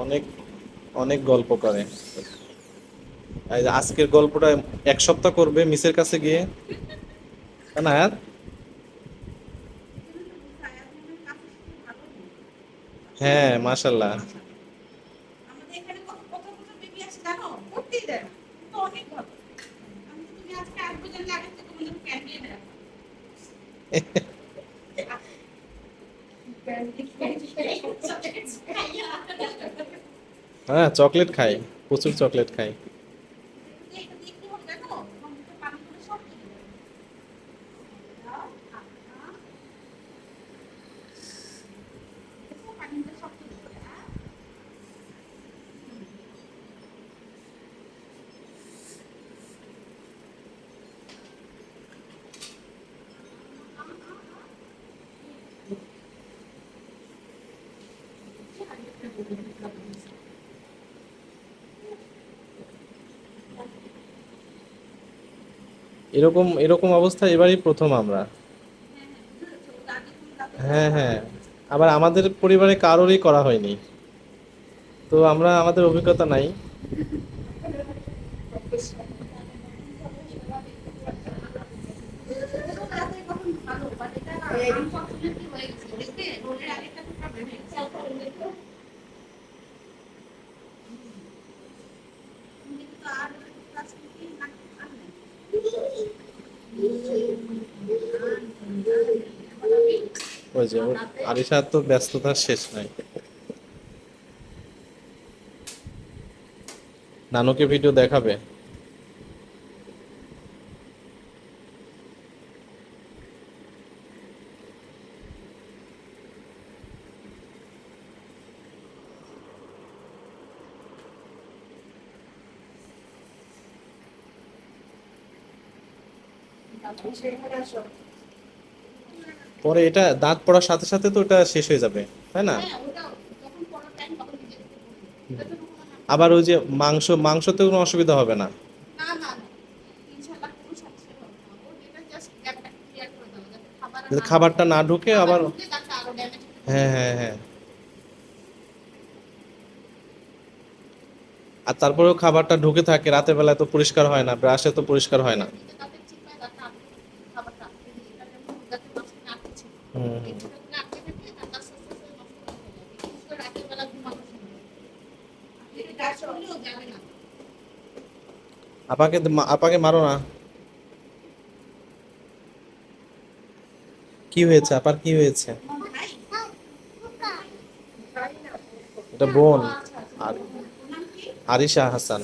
অনেক অনেক গল্প করে। এই যে আজকের গল্পটা 1 সপ্তাহ করবে মিসের কাছে গিয়ে, তাই না? হ্যাঁ, মাশাল্লাহ। হ্যাঁ, চকলেট খাই, প্রচুর চকলেট খাই। এরকম এরকম অবস্থা এবারই প্রথম আমরা। হ্যাঁ, হ্যাঁ। আবার আমাদের পরিবারে কারোরই করা হয়নি, তো আমরা আমাদের অভিজ্ঞতা নাই। ওই যে আরিশার তো ব্যস্ততার শেষ নাই। নানুকে ভিডিও দেখাবে। পরে এটা দাঁত পড়ার সাথে সাথে তো এটা শেষ হয়ে যাবে, তাই না? আবার ওই যে মাংস, মাংসতে কোনো অসুবিধা হবে না। যাতে খাবারটা না ঢুকে আবার। হ্যাঁ, হ্যাঁ, হ্যাঁ। আর তারপরেও খাবারটা ঢুকে থাকে, রাতের বেলায় তো পরিষ্কার হয় না, ব্রাশে তো পরিষ্কার হয় না। হুম, হুম। আপাকে মারো না। কি হয়েছে আপার, কি হয়েছে? এটা বোন। আর আরিশা হাসান।